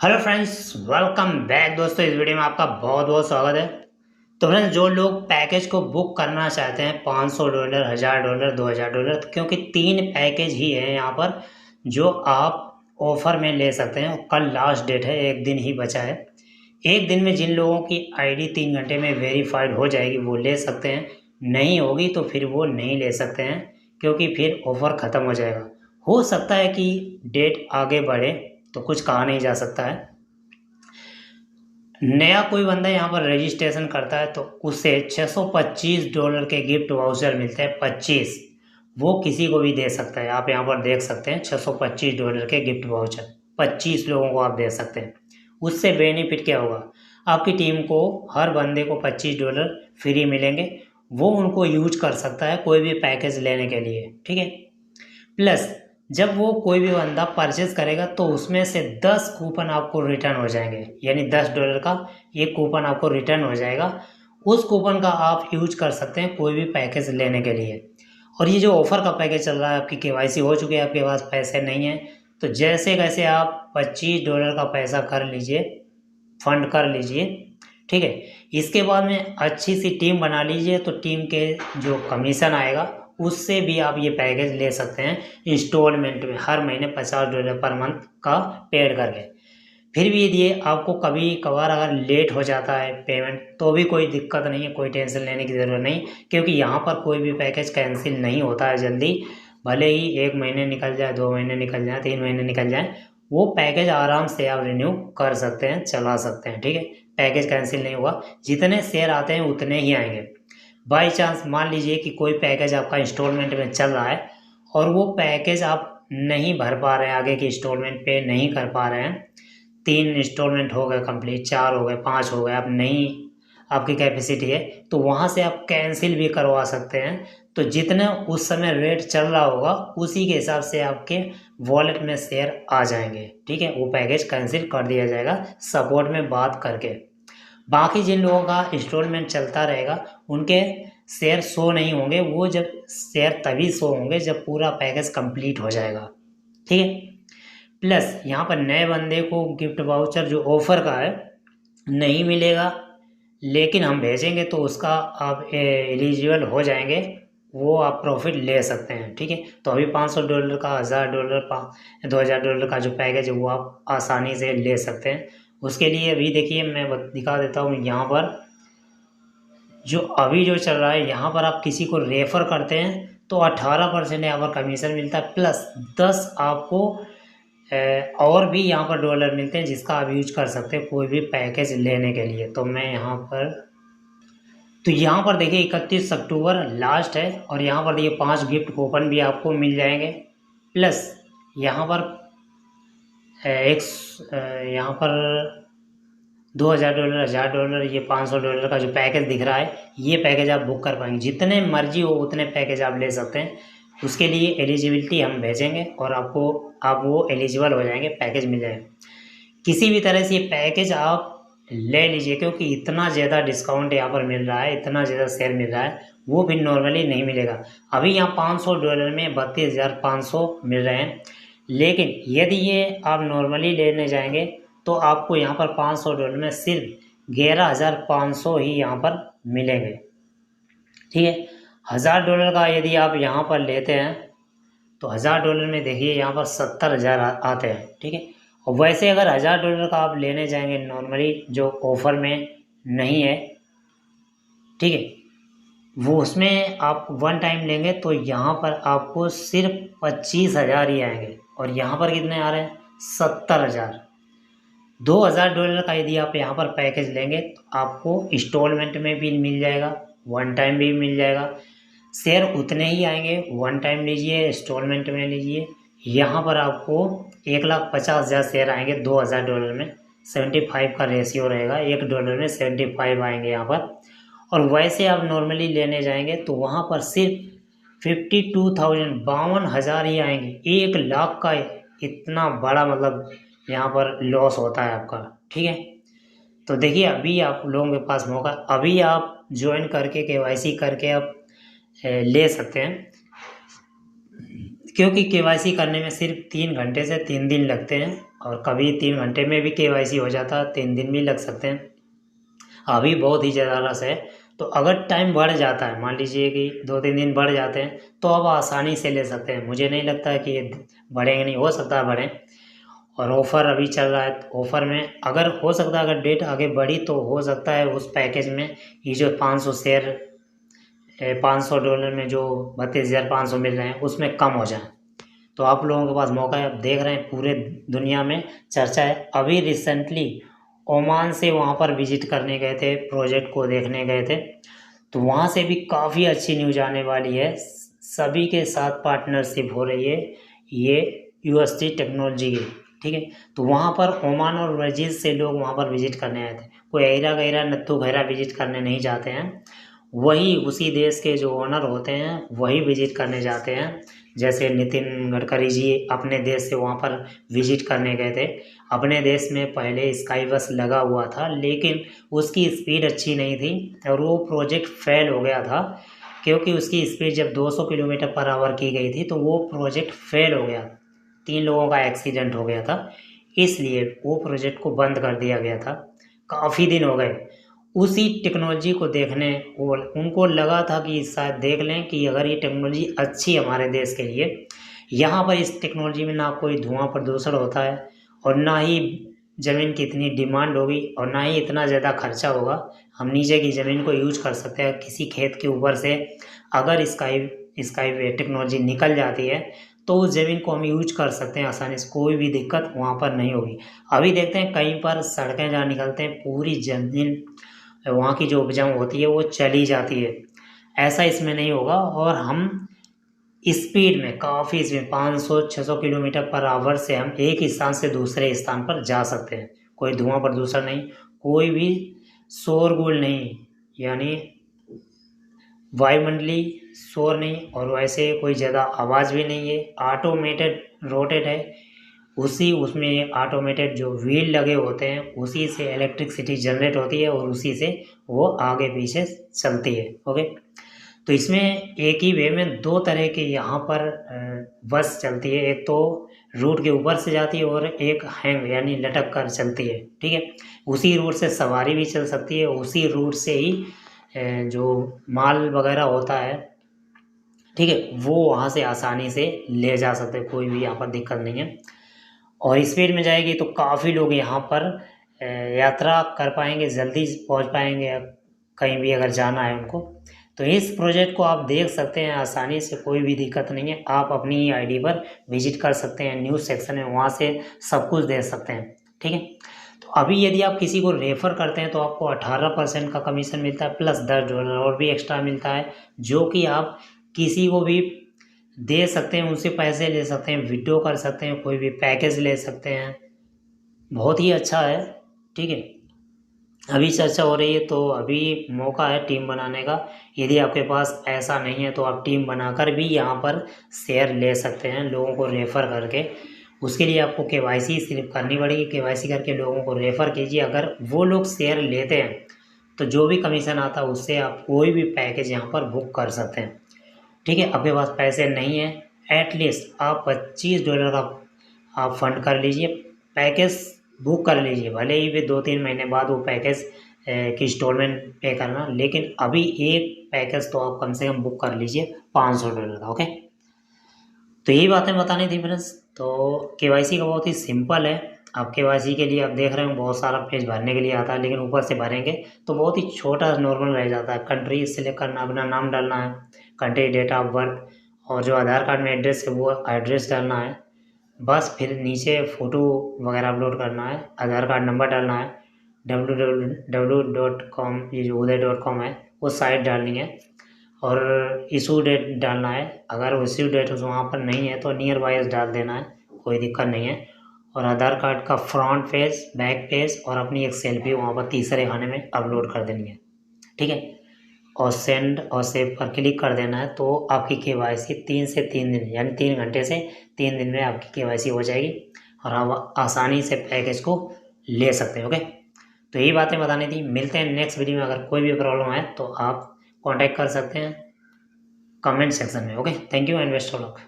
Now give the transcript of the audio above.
Hello friends, welcome back. दोस्तों, इस video में आपका बहुत बहुत स्वागत है। तो फ्रेंड्स, जो लोग पैकेज को बुक करना चाहते हैं $500, $1000, $2000, तो क्योंकि 3 पैकेज ही हैं यहाँ पर जो आप ऑफ़र में ले सकते हैं। कल लास्ट डेट है, एक दिन ही बचा है। एक दिन में जिन लोगों की आईडी 3 घंटे में वेरीफाइड हो जाएगी वो ले सकते हैं, नहीं होगी तो फिर वो नहीं ले सकते हैं, क्योंकि फिर ऑफ़र ख़त्म हो जाएगा। हो सकता है कि डेट आगे बढ़े, तो कुछ कहा नहीं जा सकता है। नया कोई बंदा यहाँ पर रजिस्ट्रेशन करता है तो उसे $625 के गिफ्ट वाउचर मिलते हैं। 25 वो किसी को भी दे सकता है। आप यहाँ पर देख सकते हैं $625 के गिफ्ट वाउचर 25 लोगों को आप दे सकते हैं। उससे बेनिफिट क्या होगा, आपकी टीम को हर बंदे को $25 फ्री मिलेंगे। वो उनको यूज कर सकता है कोई भी पैकेज लेने के लिए, ठीक है। प्लस जब वो कोई भी बंदा परचेज करेगा तो उसमें से 10 कूपन आपको रिटर्न हो जाएंगे, यानी $10 का एक कूपन आपको रिटर्न हो जाएगा। उस कूपन का आप यूज कर सकते हैं कोई भी पैकेज लेने के लिए। और ये जो ऑफ़र का पैकेज चल रहा है, आपकी केवाईसी हो चुकी है, आपके पास पैसे नहीं हैं, तो जैसे कैसे आप $25 का पैसा कर लीजिए, फंड कर लीजिए, ठीक है। इसके बाद में अच्छी सी टीम बना लीजिए, तो टीम के जो कमीशन आएगा उससे भी आप ये पैकेज ले सकते हैं इंस्टॉलमेंट में, हर महीने $50 पर मंथ का पेड करके। फिर भी यदि आपको कभी कभार अगर लेट हो जाता है पेमेंट तो भी कोई दिक्कत नहीं है, कोई टेंशन लेने की ज़रूरत नहीं, क्योंकि यहाँ पर कोई भी पैकेज कैंसिल नहीं होता है जल्दी। भले ही 1 महीने निकल जाए, 2 महीने निकल जाए, 3 महीने निकल जाए, वो पैकेज आराम से आप रिन्यू कर सकते हैं, चला सकते हैं, ठीक है। पैकेज कैंसिल नहीं हुआ, जितने शेयर आते हैं उतने ही आएंगे। बाई चांस मान लीजिए कि कोई पैकेज आपका इंस्टॉलमेंट में चल रहा है और वो पैकेज आप नहीं भर पा रहे हैं, आगे की इंस्टॉलमेंट पे नहीं कर पा रहे हैं, 3 इंस्टॉलमेंट हो गए कंप्लीट, 4 हो गए, 5 हो गए, आप नहीं, आपकी कैपेसिटी है, तो वहाँ से आप कैंसिल भी करवा सकते हैं। तो जितना उस समय रेट चल रहा होगा उसी के हिसाब से आपके वॉलेट में शेयर आ जाएंगे, ठीक है। वो पैकेज कैंसिल कर दिया जाएगा सपोर्ट में बात करके। बाकी जिन लोगों का इंस्टॉलमेंट चलता रहेगा उनके शेयर शो नहीं होंगे, वो जब शेयर तभी शो होंगे जब पूरा पैकेज कंप्लीट हो जाएगा, ठीक है। प्लस यहाँ पर नए बंदे को गिफ्ट वाउचर जो ऑफ़र का है नहीं मिलेगा, लेकिन हम भेजेंगे तो उसका आप एलिजिबल हो जाएंगे, वो आप प्रॉफिट ले सकते हैं, ठीक है। तो अभी $500 का, $1000, $2000 का जो पैकेज है वो आप आसानी से ले सकते हैं। उसके लिए अभी देखिए मैं दिखा देता हूँ। यहाँ पर जो अभी जो चल रहा है, यहाँ पर आप किसी को रेफ़र करते हैं तो 18% यहाँ पर कमीशन मिलता है, प्लस 10 आपको और भी यहाँ पर डॉलर मिलते हैं, जिसका आप यूज कर सकते हैं कोई भी पैकेज लेने के लिए। तो मैं यहाँ पर, तो यहाँ पर देखिए 31 अक्टूबर लास्ट है, और यहाँ पर देखिए 5 गिफ्ट कूपन भी आपको मिल जाएंगे। प्लस यहाँ पर यहाँ पर $2000, $1000, ये $500 का जो पैकेज दिख रहा है, ये पैकेज आप बुक कर पाएंगे। जितने मर्जी हो उतने पैकेज आप ले सकते हैं। उसके लिए एलिजिबिलिटी हम भेजेंगे और आप वो एलिजिबल हो जाएंगे, पैकेज मिल जाएगा। किसी भी तरह से ये पैकेज आप ले लीजिए, क्योंकि इतना ज़्यादा डिस्काउंट यहाँ पर मिल रहा है, इतना ज़्यादा शेयर मिल रहा है, वो भी नॉर्मली नहीं मिलेगा। अभी यहाँ $500 में 32,500 मिल रहे हैं, लेकिन यदि ये आप नॉर्मली लेने जाएंगे तो आपको यहाँ पर $500 में सिर्फ 11,500 ही यहाँ पर मिलेंगे, ठीक है। $1000 का यदि आप यहाँ पर लेते हैं तो $1000 में देखिए यहाँ पर 70,000 आते हैं, ठीक है। और वैसे अगर $1000 का आप लेने जाएंगे नॉर्मली जो ऑफ़र में नहीं है, ठीक है, वो उसमें आप वन टाइम लेंगे तो यहाँ पर आपको सिर्फ 25,000 ही आएंगे, और यहाँ पर कितने आ रहे हैं, 70,000। $2,000 का यदि आप यहाँ पर पैकेज लेंगे तो आपको इंस्टॉलमेंट में भी मिल जाएगा, वन टाइम भी मिल जाएगा। शेयर उतने ही आएंगे, वन टाइम लीजिए, इंस्टॉलमेंट में लीजिए, यहाँ पर आपको 1,50,000 शेयर आएंगे $2,000 में। 75 का रेशियो रहेगा, $1 में 75 आएंगे यहाँ पर। और वैसे आप नॉर्मली लेने जाएंगे तो वहाँ पर सिर्फ 52,000, 52,000 ही आएंगे। 1 लाख का इतना बड़ा मतलब यहाँ पर लॉस होता है आपका, ठीक है। तो देखिए अभी आप लोगों के पास मौका, अभी आप ज्वाइन करके केवाईसी करके आप ले सकते हैं। क्योंकि केवाईसी करने में सिर्फ 3 घंटे से 3 दिन लगते हैं, और कभी 3 घंटे में भी केवाईसी हो जाता है, 3 दिन भी लग सकते हैं। अभी बहुत ही ज़्यादा रस है, तो अगर टाइम बढ़ जाता है, मान लीजिए कि 2-3 दिन बढ़ जाते हैं, तो आप आसानी से ले सकते हैं। मुझे नहीं लगता है कि ये बढ़ेंगे नहीं, हो सकता है बढ़ें। और ऑफ़र अभी चल रहा है, तो ऑफ़र में अगर हो सकता है, अगर डेट आगे बढ़ी तो हो सकता है उस पैकेज में ये जो 500 शेयर $500 में जो 32,500 मिल रहे हैं उसमें कम हो जाए, तो आप लोगों के पास मौका है। आप देख रहे हैं पूरे दुनिया में चर्चा है। अभी रिसेंटली ओमान से वहाँ पर विजिट करने गए थे, प्रोजेक्ट को देखने गए थे, तो वहाँ से भी काफ़ी अच्छी न्यूज आने वाली है। सभी के साथ पार्टनरशिप हो रही है ये यूएसटी टेक्नोलॉजी की, ठीक है। तो वहाँ पर ओमान और ब्राज़ील से लोग वहाँ पर विजिट करने आए थे। कोई ऐरा गैरा नत्थू खैरा विजिट करने नहीं जाते हैं, वही उसी देश के जो ओनर होते हैं वही विजिट करने जाते हैं। जैसे नितिन गडकरी जी अपने देश से वहाँ पर विजिट करने गए थे। अपने देश में पहले स्काई बस लगा हुआ था, लेकिन उसकी स्पीड अच्छी नहीं थी और वो प्रोजेक्ट फेल हो गया था, क्योंकि उसकी स्पीड जब 200 किलोमीटर पर आवर की गई थी तो वो प्रोजेक्ट फेल हो गया। 3 लोगों का एक्सीडेंट हो गया था, इसलिए वो प्रोजेक्ट को बंद कर दिया गया था। काफ़ी दिन हो गए उसी टेक्नोलॉजी को देखने, वो उनको लगा था कि शायद देख लें कि अगर ये टेक्नोलॉजी अच्छी है हमारे देश के लिए, यहाँ पर इस टेक्नोलॉजी में ना कोई धुआं प्रदूषण होता है और ना ही ज़मीन की इतनी डिमांड होगी और ना ही इतना ज़्यादा खर्चा होगा। हम नीचे की ज़मीन को यूज कर सकते हैं। किसी खेत के ऊपर से अगर स्काई वे टेक्नोलॉजी निकल जाती है तो उस ज़मीन को हम यूज कर सकते हैं आसानी से, कोई भी दिक्कत वहाँ पर नहीं होगी। अभी देखते हैं कहीं पर सड़कें जहाँ निकलते हैं पूरी ज़मीन वहाँ की जो उपजाऊ होती है वो चली जाती है, ऐसा इसमें नहीं होगा। और हम स्पीड में काफ़ी स्पीड 500-600 किलोमीटर पर आवर से हम एक स्थान से दूसरे स्थान पर जा सकते हैं। कोई धुआं प्रदूषण नहीं, कोई भी शोरगुल नहीं, यानी वायुमंडलीय शोर नहीं, और वैसे कोई ज़्यादा आवाज़ भी नहीं है। ऑटोमेटेड रोटेट है, उसी उसमें ऑटोमेटेड जो व्हील लगे होते हैं उसी से इलेक्ट्रिसिटी जनरेट होती है और उसी से वो आगे पीछे चलती है। ओके, तो इसमें एक ही वे में 2 तरह के यहाँ पर बस चलती है। एक तो रूट के ऊपर से जाती है और एक हैंग यानी लटक कर चलती है, ठीक है। उसी रूट से सवारी भी चल सकती है, उसी रूट से ही जो माल वगैरह होता है, ठीक है, वो वहाँ से आसानी से ले जा सकते हैं, कोई भी यहाँ पर दिक्कत नहीं है। और स्पीड में जाएगी तो काफ़ी लोग यहाँ पर यात्रा कर पाएंगे, जल्दी पहुँच पाएंगे कहीं भी अगर जाना है उनको। तो इस प्रोजेक्ट को आप देख सकते हैं आसानी से, कोई भी दिक्कत नहीं है। आप अपनी आईडी पर विजिट कर सकते हैं, न्यूज़ सेक्शन में वहाँ से सब कुछ देख सकते हैं, ठीक है। तो अभी यदि आप किसी को रेफ़र करते हैं तो आपको 18% का कमीशन मिलता है, प्लस $10 और भी एक्स्ट्रा मिलता है, जो कि आप किसी को भी दे सकते हैं, उनसे पैसे ले सकते हैं, विड्रॉ कर सकते हैं, कोई भी पैकेज ले सकते हैं। बहुत ही अच्छा है, ठीक है। अभी चर्चा हो रही है तो अभी मौका है टीम बनाने का। यदि आपके पास पैसा नहीं है तो आप टीम बनाकर भी यहाँ पर शेयर ले सकते हैं, लोगों को रेफ़र करके। उसके लिए आपको केवाईसी सिर्फ करनी पड़ेगी, केवाईसी करके लोगों को रेफ़र कीजिए। अगर वो लोग शेयर लेते हैं तो जो भी कमीशन आता है उससे आप कोई भी पैकेज यहाँ पर बुक कर सकते हैं, ठीक है। आपके पास पैसे नहीं है, एटलीस्ट आप $25 का आप फंड कर लीजिए, पैकेज बुक कर लीजिए। भले ही फिर 2-3 महीने बाद वो पैकेज की इंस्टॉलमेंट पे करना, लेकिन अभी एक पैकेज तो आप कम से कम बुक कर लीजिए $500 का। ओके, तो यही बातें बतानी थी फ्रेंड्स। तो केवाईसी का बहुत ही सिंपल है। आप केवाईसी के लिए आप देख रहे हो बहुत सारा पेज भरने के लिए आता है, लेकिन ऊपर से भरेंगे तो बहुत ही छोटा नॉर्मल रह जाता है। कंट्री सिलेक्ट करना, अपना नाम डालना है, कंट्री, डेट ऑफ बर्थ, और जो आधार कार्ड में एड्रेस है वो एड्रेस डालना है बस। फिर नीचे फ़ोटो वगैरह अपलोड करना है, आधार कार्ड नंबर डालना है, www.com, ये जो uday.com है वो साइट डालनी है, और इशू डेट डालना है। अगर इशू डेट वहाँ पर नहीं है तो नियर बायस डाल देना है, कोई दिक्कत नहीं है। और आधार कार्ड का फ्रंट पेज, बैक पेज और अपनी एक सेल्फी वहाँ पर तीसरे खाने में अपलोड कर देनी है, ठीक है। और सेंड और सेव पर क्लिक कर देना है, तो आपकी केवाईसी 3 से 3 दिन यानी 3 घंटे से 3 दिन में आपकी केवाईसी हो जाएगी और आप आसानी से पैकेज को ले सकते हैं। ओके, तो यही बातें बतानी थी। मिलते हैं नेक्स्ट वीडियो में। अगर कोई भी प्रॉब्लम है तो आप कांटेक्ट कर सकते हैं कमेंट सेक्शन में। Okay, thank you and best of luck.